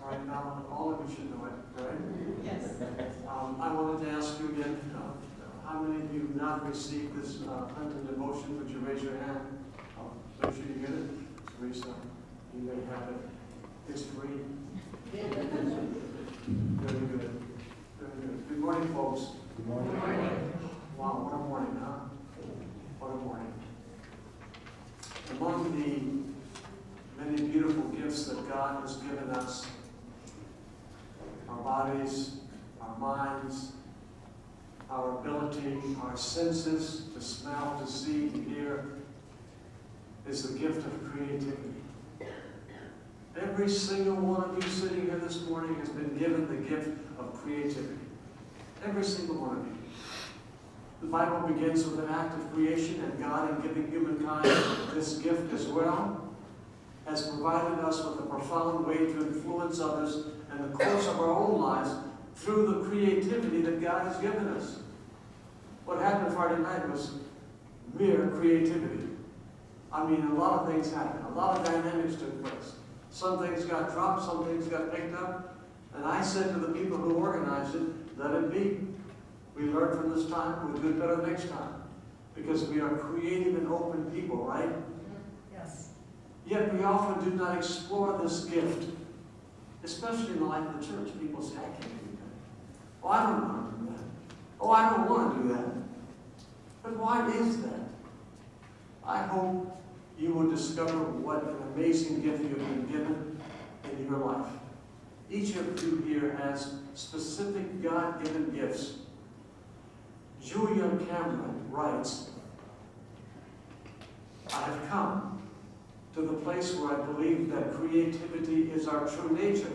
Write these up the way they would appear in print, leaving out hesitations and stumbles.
Right now, all of you should know it, right? Yes. I wanted to ask you again, how many of you have not received this Lenten devotion? Would you raise your hand? Make sure you get it. Teresa, you may have it. It's free. Very good. Very good. Good morning, folks. Good morning. Good morning. Wow, what a morning, huh? What a morning. Among the many beautiful gifts that God has given us, our bodies, our minds, our ability, our senses to smell, to see, to hear, is the gift of creativity. Every single one of you sitting here this morning has been given the gift of creativity. Every single one of you. The Bible begins with an act of creation, and God, in giving humankind this gift as well, has provided us with a profound way to influence others and the course of our own lives through the creativity that God has given us. What happened Friday night was mere creativity. I mean, a lot of things happened. A lot of dynamics took place. Some things got dropped, some things got picked up. And I said to the people who organized it, let it be. We learn from this time, we'll do it better next time. Because we are creative and open people, right? Yes. Yet we often do not explore this gift. Especially in the life of the church. People say, I can't do that. Oh, I don't want to do that. Oh, I don't want to do that. But why is that? I hope you will discover what an amazing gift you have been given in your life. Each of you here has specific God-given gifts. Julia Cameron writes, I have come to the place where I believe that creativity is our true nature.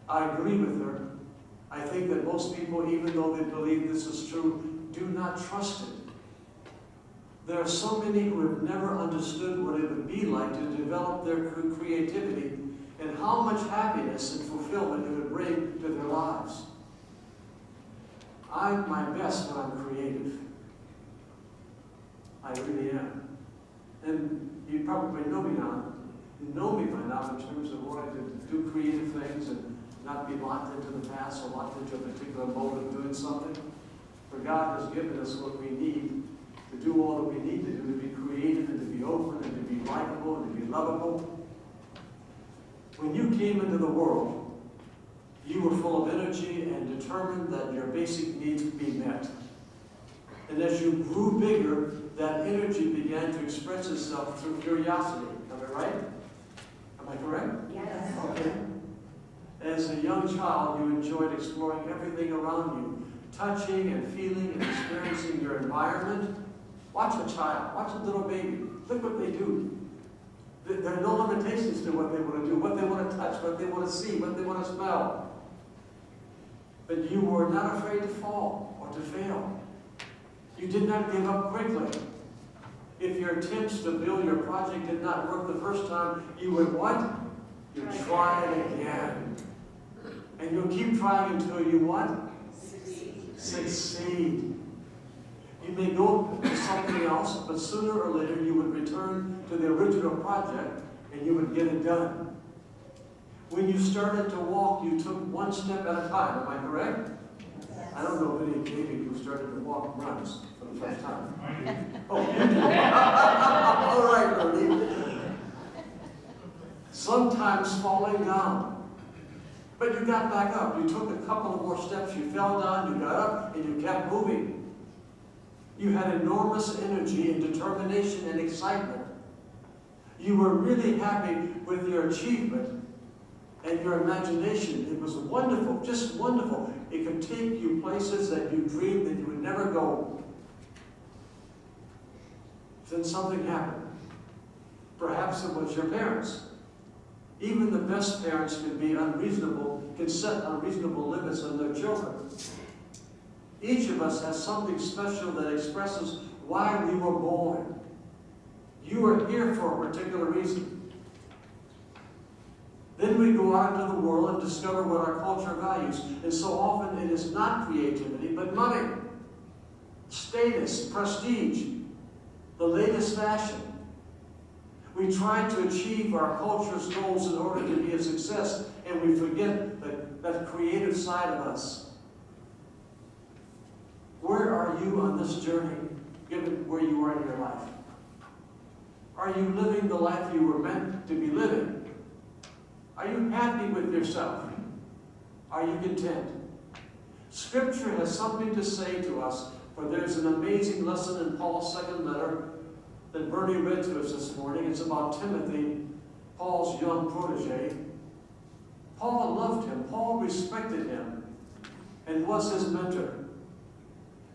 I agree with her. I think that most people, even though they believe this is true, do not trust it. There are so many who have never understood what it would be like to develop their creativity and how much happiness and fulfillment it would bring to their lives. I'm my best when I'm creative. I really am. And you probably know me now. You know me by now in terms of wanting to do creative things and not be locked into the past or locked into a particular mode of doing something. For God has given us what we need to do all that we need to do, to be creative and to be open and to be likable and to be lovable. When you came into the world, you were full of energy and determined that your basic needs would be met. And as you grew bigger, that energy began to express itself through curiosity. Am I right? Am I correct? Yes. Okay. As a young child, you enjoyed exploring everything around you, touching and feeling and experiencing your environment. Watch a child, watch a little baby. Look what they do. There are no limitations to what they want to do, what they want to touch, what they want to see, what they want to smell. But you were not afraid to fall or to fail. You did not give up quickly. If your attempts to build your project did not work the first time, you would what? You'd try it again. And you'll keep trying until you what? Succeed. You may go to something else, but sooner or later you would return to the original project and you would get it done. When you started to walk, you took one step at a time. Am I correct? Yes. I don't know of any baby who started to walk runs for the first time. Oh, you do. All right, Ernie. Sometimes falling down. But you got back up. You took a couple of more steps. You fell down, you got up, and you kept moving. You had enormous energy and determination and excitement. You were really happy with your achievement and your imagination. It was wonderful, just wonderful. It could take you places that you dreamed that you would never go. Then something happened. Perhaps it was your parents. Even the best parents can be unreasonable, can set unreasonable limits on their children. Each of us has something special that expresses why we were born. You are here for a particular reason. Then we go out into the world and discover what our culture values. And so often it is not creativity, but money, status, prestige, the latest fashion. We try to achieve our culture's goals in order to be a success, and we forget that creative side of us. Where are you on this journey, given where you are in your life? Are you living the life you were meant to be living? Are you happy with yourself? Are you content? Scripture has something to say to us, for there's an amazing lesson in Paul's second letter that Bernie read to us this morning. It's about Timothy, Paul's young protege. Paul loved him. Paul respected him and was his mentor.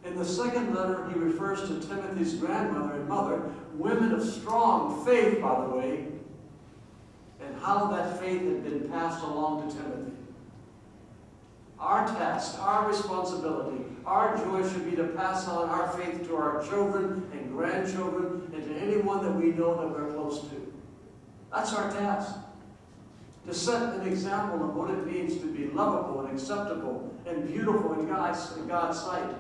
In the second letter, he refers to Timothy's grandmother and mother, women of strong faith, by the way, and how that faith had been passed along to Timothy. Our task, our responsibility, our joy should be to pass on our faith to our children and grandchildren and to anyone that we know that we're close to. That's our task. To set an example of what it means to be lovable and acceptable and beautiful in God's sight.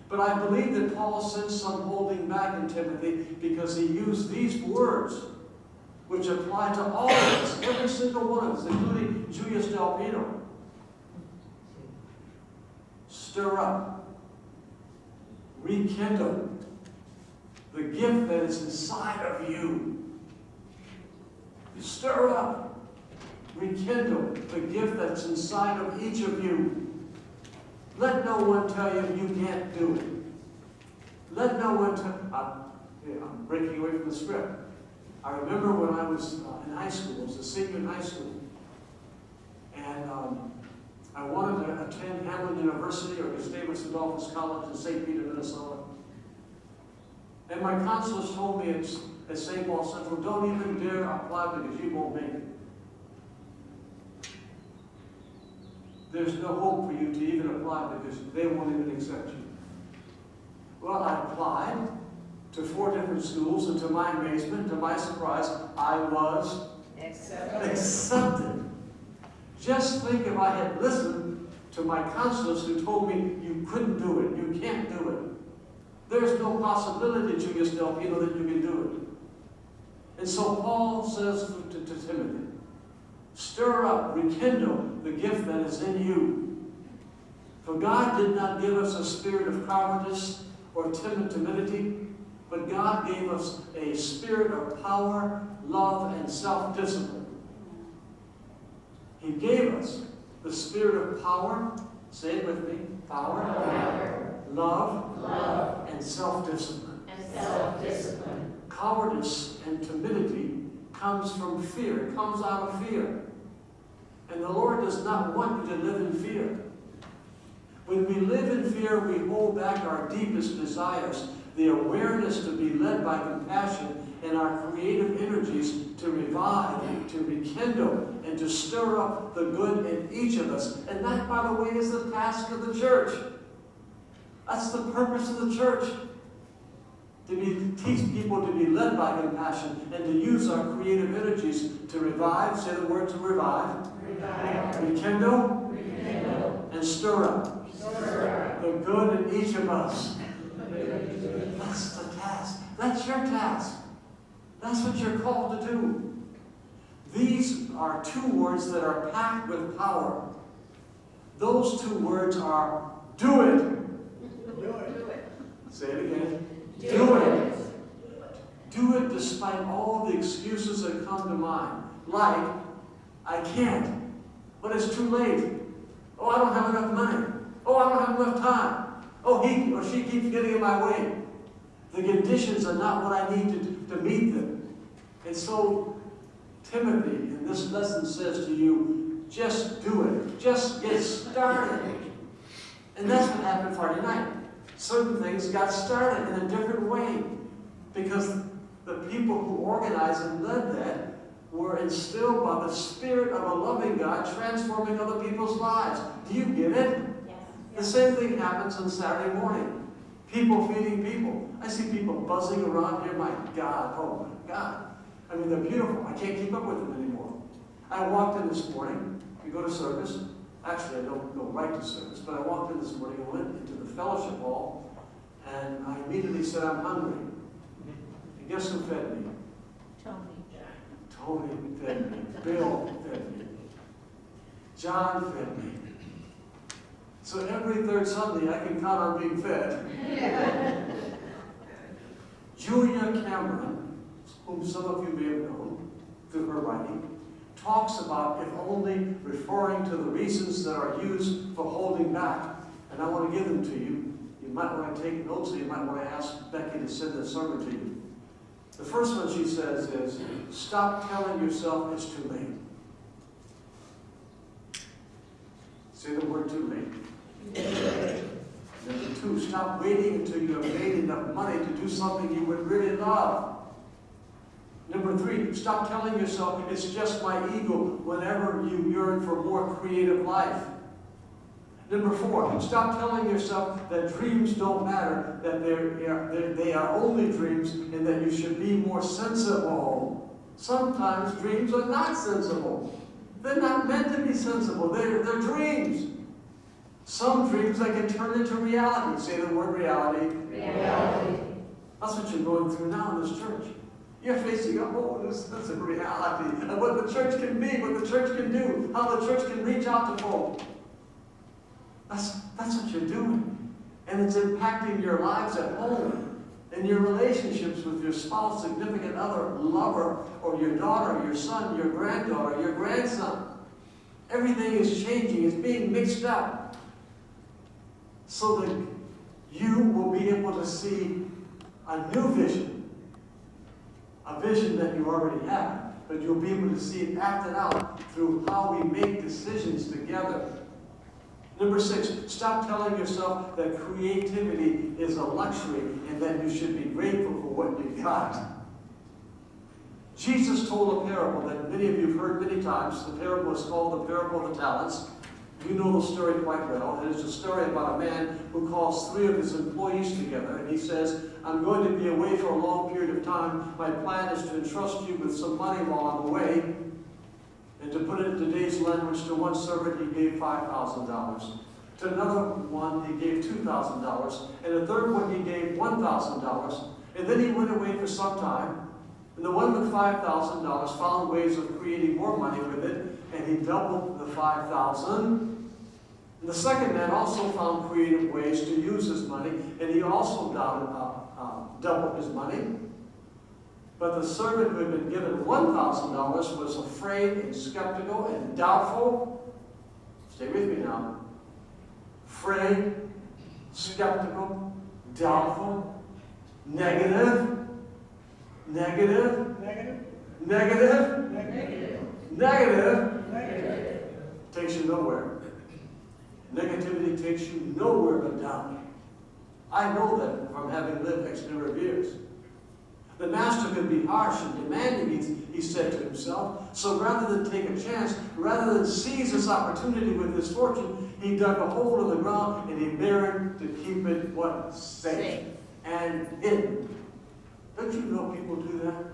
But I believe that Paul sensed some holding back in Timothy because he used these words, which apply to all of us, every single one of us, including Julius Del Pino. Stir up, rekindle the gift that is inside of you. Stir up, rekindle the gift that's inside of each of you. Let no one tell you you can't do it. Let no one tell I'm breaking away from the script. I remember when I was in high school, I was a senior in high school, and I wanted to attend Hamline University or Gustavus Adolphus College in St. Peter, Minnesota. And my counselors told me at St. Paul Central, don't even dare apply because you won't make it. There's no hope for you to even apply because they won't even accept you. Well, I applied to 4 different schools, and to my amazement, to my surprise, I was accepted. Just think if I had listened to my counselors who told me you couldn't do it, you can't do it. There's no possibility, Julius Del Pino, that you can do it. And so Paul says to Timothy, stir up, rekindle the gift that is in you. For God did not give us a spirit of cowardice or timidity, but God gave us a spirit of power, love, and self-discipline. He gave us the spirit of power, say it with me, power, love, and self-discipline. Cowardice and timidity comes from fear. It comes out of fear. And the Lord does not want you to live in fear. When we live in fear, we hold back our deepest desires, the awareness to be led by compassion, and our creative energies to revive, to rekindle, and to stir up the good in each of us. And that, by the way, is the task of the church. That's the purpose of the church. To teach people to be led by compassion and to use our creative energies to revive, say the word to revive, rekindle, and stir up the good in each of us. That's the task. That's your task. That's what you're called to do. These are 2 words that are packed with power. Those 2 words are do it. Do it. Say it again. Do it. Do it despite all the excuses that come to mind. Like, I can't. But it's too late. Oh, I don't have enough money. Oh, I don't have enough time. Oh, he or she keeps getting in my way. The conditions are not what I need to meet them. And so, Timothy, in this lesson says to you, just do it. Just get started. And that's what happened Friday night. Certain things got started in a different way because the people who organized and led that were instilled by the Spirit of a loving God transforming other people's lives. Do you get it? Yes. The same thing happens on Saturday morning. People feeding people. I see people buzzing around here. My God, oh my God. I mean, they're beautiful. I can't keep up with them anymore. I walked in this morning. We go to service. Actually, I don't go right to service, but I walked in this morning and went into the fellowship hall, and I immediately said, I'm hungry. And guess who fed me? Tony fed me. Bill fed me. John fed me. So every third Sunday I can count on being fed. Julia Cameron, whom some of you may have known through her writing, talks about, if only referring to the reasons that are used for holding back. And I want to give them to you. You might want to take notes, or you might want to ask Becky to send the sermon to you. The first one she says is, stop telling yourself it's too late. Say the word too late. Number two, stop waiting until you have made enough money to do something you would really love. Number three, stop telling yourself it's just my ego whenever you yearn for more creative life. Number four, stop telling yourself that dreams don't matter, that they are only dreams, and that you should be more sensible. Sometimes dreams are not sensible. They're not meant to be sensible. They're dreams. Some dreams they can turn into reality. Say the word reality. Reality. That's what you're going through now in this church. You're facing this a reality of what the church can be, what the church can do, how the church can reach out to folk. That's what you're doing. And it's impacting your lives at home, in your relationships with your spouse, significant other, lover, or your daughter, your son, your granddaughter, your grandson. Everything is changing. It's being mixed up so that you will be able to see a new vision, a vision that you already have, but you'll be able to see it acted out through how we make decisions together. Number six, stop telling yourself that creativity is a luxury and that you should be grateful for what you got. Jesus told a parable that many of you have heard many times. The parable is called the parable of the talents. You know the story quite well. It is a story about a man who calls three of his employees together, and he says, I'm going to be away for a long period of time. My plan is to entrust you with some money while I'm away. And to put it in today's language, to one servant he gave $5,000. To another one he gave $2,000. And a third one he gave $1,000. And then he went away for some time. And the one with $5,000 found ways of creating more money with it. And he doubled the $5,000. And the second man also found creative ways to use his money. And he also doubled his money. But the servant who had been given $1,000 was afraid and skeptical and doubtful. Stay with me now. Afraid, skeptical, doubtful, negative, takes you nowhere. Negativity takes you nowhere but down. I know that from having lived X number of years. The master could be harsh and demanding, he said to himself. So rather than take a chance, rather than seize this opportunity with his fortune, he dug a hole in the ground and he buried to keep it what? Safe and hidden. Don't you know people do that?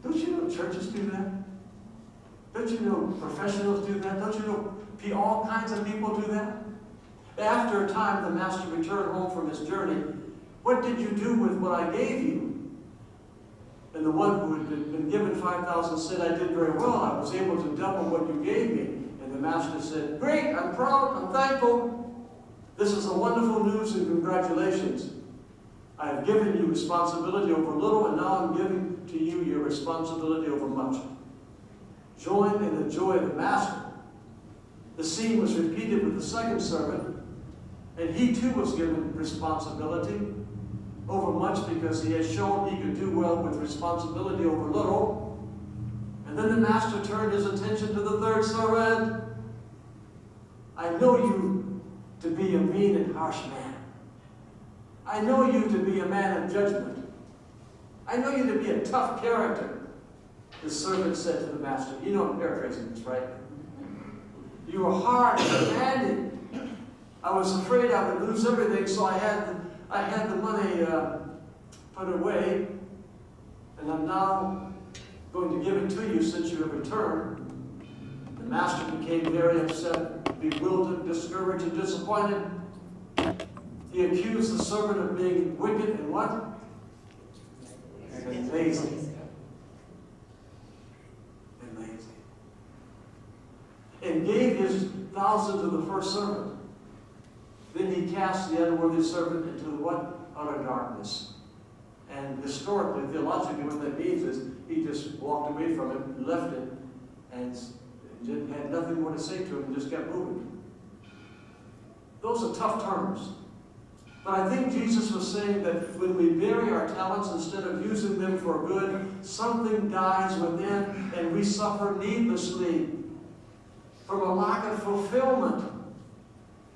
Don't you know churches do that? Don't you know professionals do that? Don't you know all kinds of people do that? After a time, the master returned home from his journey. What did you do with what I gave you? And the one who had been given 5,000 said, I did very well. I was able to double what you gave me. And the master said, great, I'm proud, I'm thankful. This is a wonderful news and congratulations. I have given you responsibility over little, and now I'm giving to you your responsibility over much. Join in the joy of the master. The scene was repeated with the second servant, and he too was given responsibility over much because he has shown he could do well with responsibility over little. And then the master turned his attention to the third servant. I know you to be a mean and harsh man. I know you to be a man of judgment. I know you to be a tough character. The servant said to the master, you know I'm paraphrasing this, right? You were hard and demanding. I was afraid I would lose everything, so I had the money put away, and I'm now going to give it to you since you have returned. The master became very upset, bewildered, discouraged, and disappointed. He accused the servant of being wicked and what? And lazy. thousands of the first servant. Then he cast the unworthy servant into what? Utter darkness. And historically, theologically, what that means is he just walked away from it, left it, and had nothing more to say to him and just kept moving. Those are tough terms. But I think Jesus was saying that when we bury our talents instead of using them for good, something dies within and we suffer needlessly from a lack of fulfillment.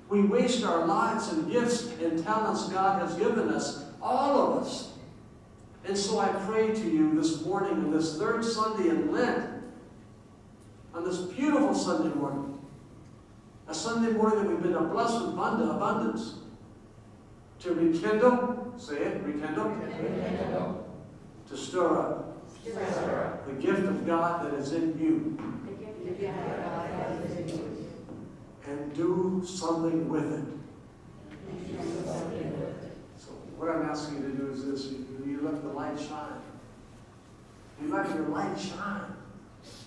We waste our lives and gifts and talents God has given us, all of us. And so I pray to you this morning, on this third Sunday in Lent, on this beautiful Sunday morning, a Sunday morning that we've been blessed with abundance, to rekindle, say it, rekindle, to stir up the gift of God that is in you, and do something with it. So what I'm asking you to do is this: you let the light shine. You let your light shine.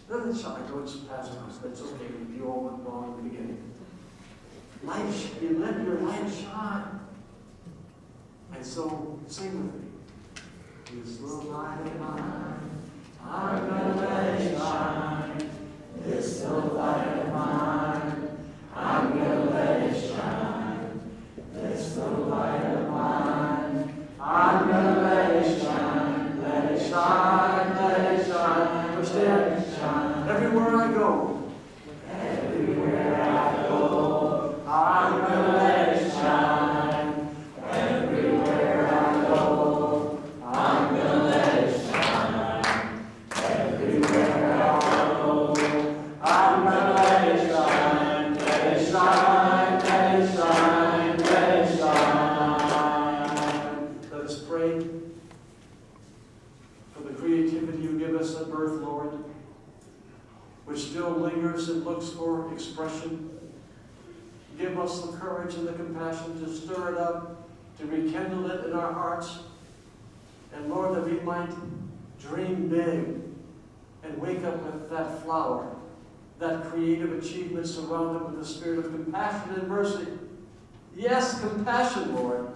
Let it shine. I know it's past us. That's okay. You all went wrong in the beginning. You let your light shine. And so, sing with me. This little light of mine, I'm gonna let it shine. This little light of mine, I'm gonna let it shine. This little light of mine, I'm gonna let it shine. Let it shine, let it shine. Understand? Everywhere I go, everywhere I go, I'm gonna let it shine. Everywhere I go, I'm gonna let it shine. Everywhere I go, I'm gonna let it shine. Let it shine, let it shine, let it shine. Let us pray for the creativity you give us at birth, Lord, which still lingers and looks for expression. Give us the courage and the compassion to stir it up, to rekindle it in our hearts. And Lord, that we might dream big and wake up with that flower, that creative achievement surrounded with the spirit of compassion and mercy. Yes, compassion, Lord,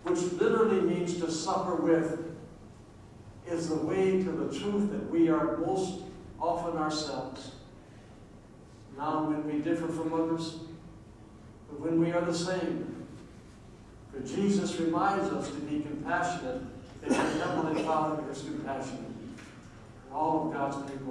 which literally means to suffer with, is the way to the truth that we are most often ourselves. Now when we differ from others, but when we are the same. For Jesus reminds us to be compassionate, and our Heavenly Father is compassionate. And all of God's people